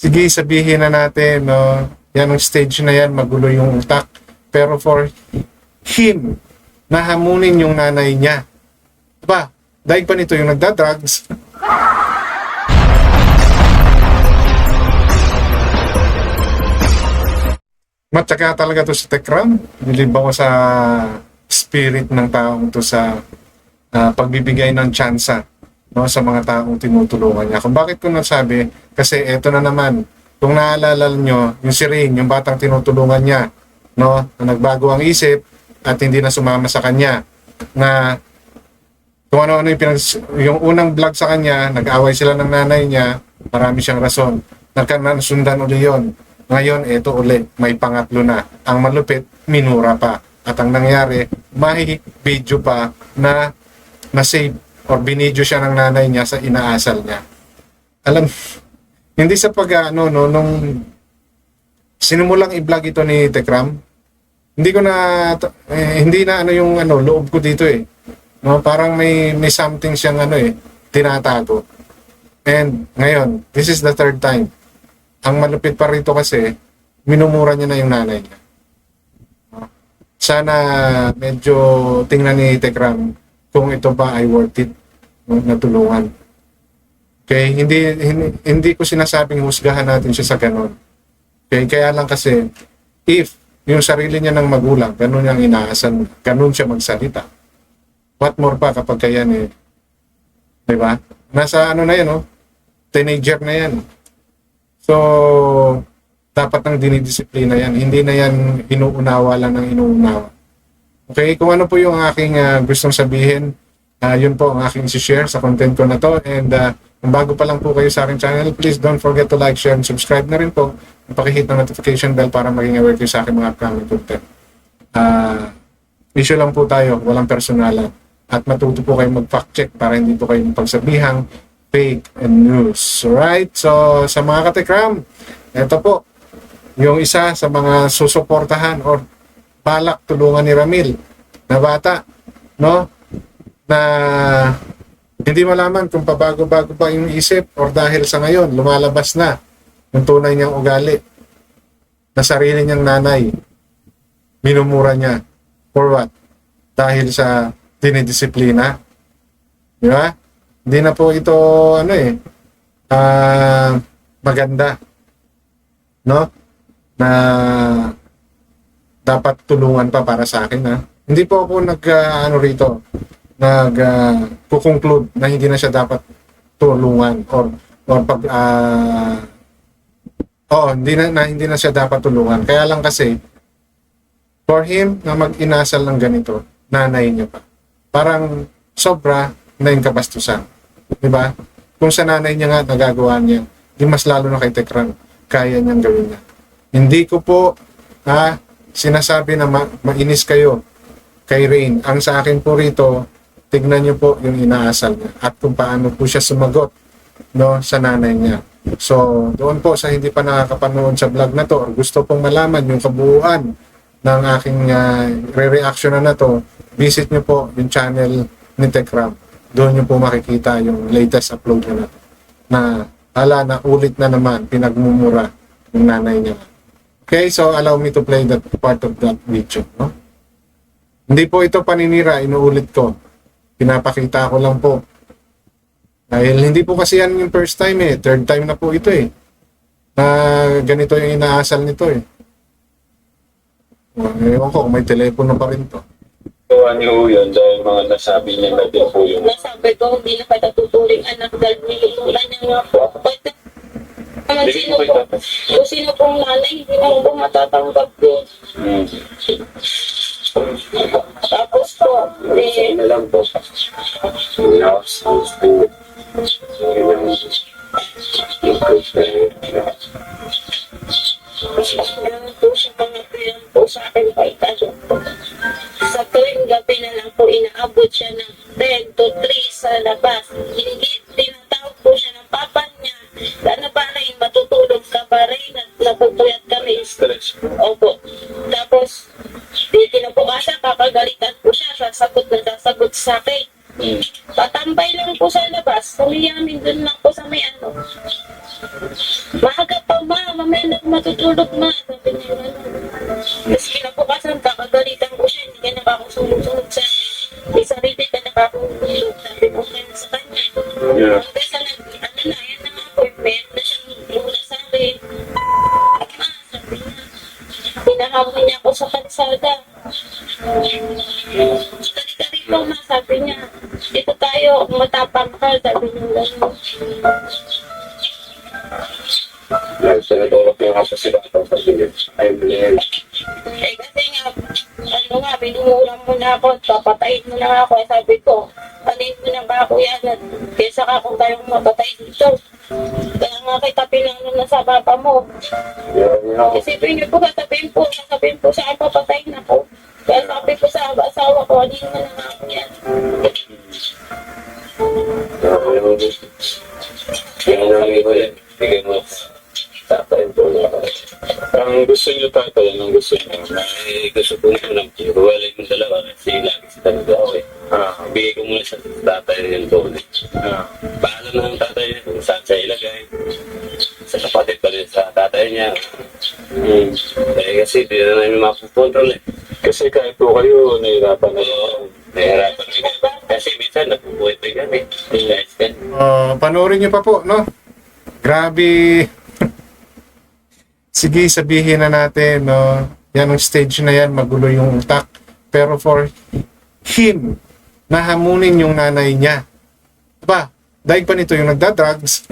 sige, sabihin na natin, no, yan ang stage na yan, magulo yung utak. Pero for him, nahamunin yung nanay niya. Diba? Dahil pa nito yung nagda-drugs. Matyaga talaga to si Tekram. Bilib ako sa spirit ng taong to sa pagbibigay ng tsansa, no, sa mga taong tinutulungan niya. Kung bakit ko nasabi, kasi eto na naman, kung naalala nyo, yung si Rain, yung batang tinutulungan niya, no, na nagbago ang isip at hindi na sumama sa kanya, na kung ano-ano yung unang vlog sa kanya, nag-away sila ng nanay niya, marami siyang rason. Nagkanasundan uli yun. Ngayon, eto uli, may pangatlo na. Ang malupit, minura pa. At ang nangyari, may video pa na na-save or binidyo siya ng nanay niya sa inaasal niya. Alam, hindi sa nung sinimulang i-vlog ito ni Tekram, hindi ko na, hindi na yung loob ko dito eh. No, parang may something siyang tinatago. And ngayon, this is the third time. Ang malupit pa rito kasi, minumura niya na yung nanay niya. Sana medyo tingnan ni Tekram kung ito ba ay worth it, na tulungan. Okay, hindi ko sinasabing husgahan natin siya sa ganon. Okay, kaya lang kasi if yung sarili niya ng magulang, ganun niyang inaasan, ganun siya magsalita. What more pa kapag kaya ni, 'di ba? Nasa na yan, teenager na yan. So, dapat nang dinidisiplina yan. Hindi na yan inuunawa lang ng inuunawa. Okay, kung ano po yung aking gustong sabihin, yun po ang aking share sa content ko na to. And kung bago pa lang po kayo sa aking channel, please don't forget to like, share, and subscribe na rin po. Pakihit ng notification bell para maging aware kayo sa aking mga upcoming content. Issue lang po tayo, walang personalan. At matuto po kayong mag-fact check para hindi po kayong pagsabihang fake and news. Alright? So, sa mga katekram, ito po, yung isa sa mga susuportahan or balak tulungan ni Ramil na bata, no? Na hindi malaman kung pabago-bago pa yung isip or dahil sa ngayon, lumalabas na yung tunay niyang ugali na sarili niyang nanay. Minumura niya. For what? Dahil sa dinidisiplina. Di ba? Hindi na po ito, maganda. No? Na dapat tulungan pa para sa akin, ha? Hindi po ako kukonclude na hindi na siya dapat tulungan or hindi na siya dapat tulungan. Kaya lang kasi, for him na mag-inasal ng ganito, nanay niya pa. Parang sobra na yung kabastusan. Diba? Kung sa nanay niya nga nagagawa niya, di mas lalo na kay Tekram, kaya niyang gawin niya. Hindi ko po sinasabi na mainis kayo kay Rain. Ang sa akin po rito, tignan niyo po yung inaasal niya at kung paano po siya sumagot, no, sa nanay niya. So, doon po sa hindi pa nakakapanood sa vlog na to or gusto pong malaman yung kabuuan ng aking re-reaction na to, visit nyo po yung channel ni Tekram. Doon nyo po makikita yung latest upload na to. Na ulit na naman, pinagmumura yung nanay niya. Okay, so allow me to play that part of that video. No? Hindi po ito paninira, inuulit ko. Pinapakita ko lang po. Dahil hindi po kasi yan yung first time eh. Third time na po ito eh. Na ganito yung inaasal nito eh. Ewan ko, may telepono pa rin to. So, ano yun? Dahil mga nasabi niya na din po yun. Nasabi ko, hindi na kita tuturing anak dahil nilutulan niya nga po ako. Kung sino pong nanay, hindi naman po matatanggap ko. Tapos po, Ano lang po. Meron po siya pangatuyan po sa akin pa ikaso po. Sa tuwing gabi na lang po, inaabot siya ng 10 to 3 sa labas. Tinatawag po siya ng papa niya. Ano ba rin, matutulog ka ba rin? Napupuyat kami. Stress. Opo. Tapos, kinabukasan, kakagalitan po siya. Sasagot sa akin. Tatambay lang po sa labas. Kumiyamin dun lang po sa may Maaga pa mamaya na ako matutulog ma. Sabi niya gano'n. Tapos kinabukasan kakagalitan ko siya, hindi ka nakakasunod-sunod sa akin. May sarili ka nakakasunod. Sabi ko kaya sa kanya. Yeah. Hanggang sa ano na, yan na nga appointment na siyang muna sa akin. Ma, sabi niya. Pinahamon niya ako sa kalsada. Kali-kali po ma, sabi niya. Dito tayo, matapang ka, sabi niya gano'n. Sinatulog yung ako sila sa pagiging. Eh kasi nga, ano nga, binumura mo na ako, papatayin mo na ako. Eh, sabi ko, panin mo na ba ako yan? At kesa ka kung tayong mapatay dito. Kaya nga kita pinano na sa baba mo. Isipin niyo po, sasabihin po sa akin, papatayin ako. Kaya sabi ko sa asawa ko, alin mo na nga ako yan. Pinanami ko yan. Bigay mo. Tatay po na. Ang gusto niyo tatay, anong gusto niyo? Gusto ko naman ng hiwalay mo dalawa kasi lagi si talaga ako eh. Bigay ko muna sa tatay yung doon eh. Bahala na ng tatay niya kung saan siya ilagay. Sa kapatid pa rin sa tatay niya. Kasi di na namin mapukontrol eh. Kasi kahit po kayo, nahihirapan na yun. Nahihirapan na yun. Kasi minsan napubuhay pa yun eh. Panoorin niyo pa po, no? Grabe. Sige, sabihin na natin, no? Yan ang stage na yan, magulo yung utak. Pero for him, nahamunin yung nanay niya. Diba? Dahil pa nito yung nagda-drugs.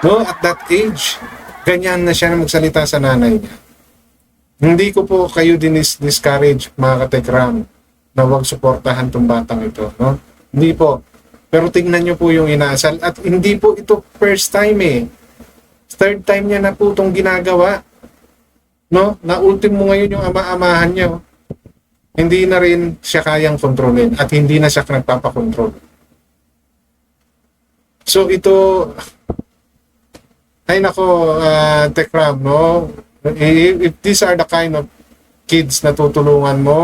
No? At that age, ganyan na siya na magsalita sa nanay niya. Hindi ko po kayo discourage, mga katekram, na huwag suportahan tong batang ito. No? Hindi po. Pero tingnan nyo po yung inaasal. At hindi po ito first time eh. Third time niya na po itong ginagawa. No? Na ultimo ngayon yung ama-amahan niya. Oh. Hindi na rin siya kayang kontrolin. At hindi na siya nagpapakontrol. So ito, ay nako, Tekram, no? If these are the kind of kids na tutulungan mo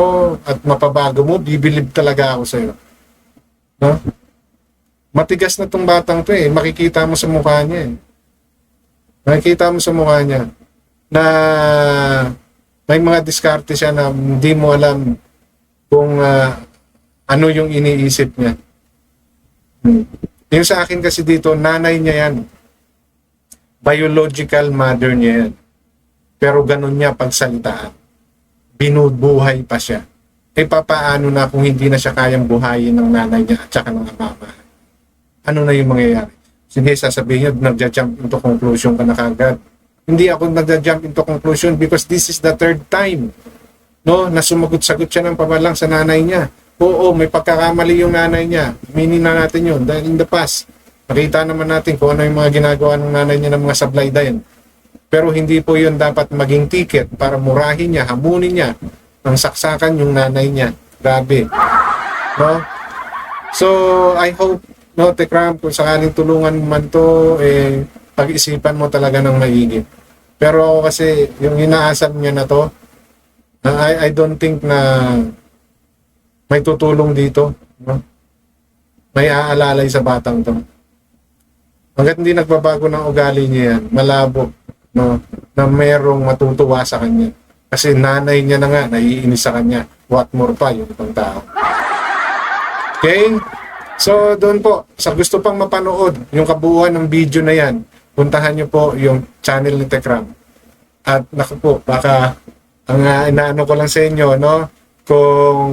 at mapabago mo, bibilib talaga ako sa'yo. No? Matigas na tong batang to eh. Makikita mo sa mukha niya eh. Makikita mo sa mukha niya na may mga diskarte siya na hindi mo alam kung ano yung iniisip niya. Yung sa akin kasi dito, nanay niya yan. Biological mother niya yan. Pero ganun niya pagsalitaan. Binubuhay pa siya. Eh papaano na kung hindi na siya kayang buhayin ng nanay niya at saka ng mama? Ano na yung mangyayari? Sige, sasabihin nyo, nagja-jump into conclusion ka na kagad. Hindi ako nagja-jump into conclusion because this is the third time, no, na sumagot-sagot siya ng pabalang sa nanay niya. Oo, may pagkakamali yung nanay niya. Aminin na natin yun. Dahil in the past, nakita naman natin kung ano yung mga ginagawa ng nanay niya ng mga sablay din. Pero hindi po yun dapat maging ticket para murahin niya, hamunin niya, ng saksakan yung nanay niya. Grabe. No? So, I hope, no, Tekram, kung sakaling tulungan man to, pag-isipan mo talaga ng maigi. Pero kasi, yung inaasam niya na to, I don't think na may tutulong dito. No? May aalalay sa batang to. Hanggat hindi nagbabago ng ugali niya yan, malabo, no, na merong matutuwa sa kanya. Kasi nanay niya na nga, naiinis sa kanya. What more pa yung ibang tao. Okay? So, doon po, sa gusto pang mapanood yung kabuuan ng video na yan, puntahan nyo po yung channel ni Tekram. At naku po, baka ang inaano ko lang sa inyo, no, kung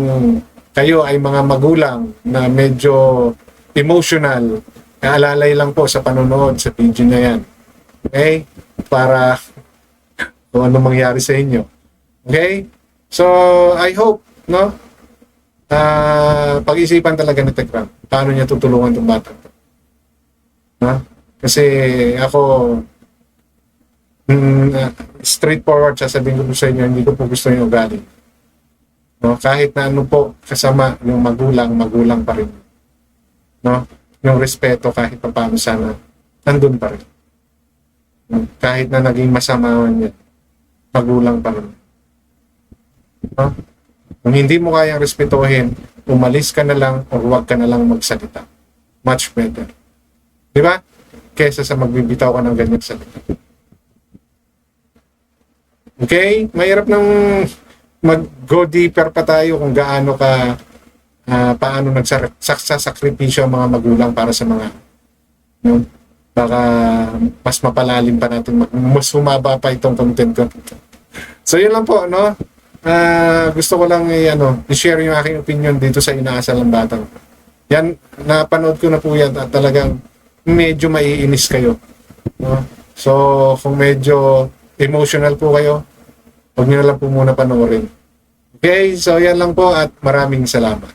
kayo ay mga magulang na medyo emotional, alalay lang po sa panonood sa video na yan. Okay? Para kung ano mangyari sa inyo. Okay? So, I hope, no, pag-isipan talaga ni Tekram paano niya tutulungan itong bata. Kasi ako straightforward sasabihin ko sa inyo, hindi ko po gusto yung ugali. No? Kahit na ano po kasama yung magulang pa rin. No? Yung respeto kahit pa paano sana nandun pa rin. No? Kahit na naging masama niya, magulang pa rin. No? Kung hindi mo kayang respetuhin, umalis ka na lang o huwag ka na lang magsalita. Much better. Di ba? Kesa sa magbibitaw ka ng ganyan salita. Okay? Mahirap nang mag-go deeper pa tayo kung gaano ka paano nagsasakripisyo ang mga magulang para sa mga no? Baka mas mapalalim pa natin, mas humaba pa itong content ko. So yun lang po, no? Gusto ko lang i-share yung aking opinion dito sa inaasal ng batang. Yan, napanood ko na po yan at talagang medyo maiinis kayo. No? So, kung medyo emotional po kayo, huwag nyo na lang po muna panoorin. Okay, so yan lang po at maraming salamat.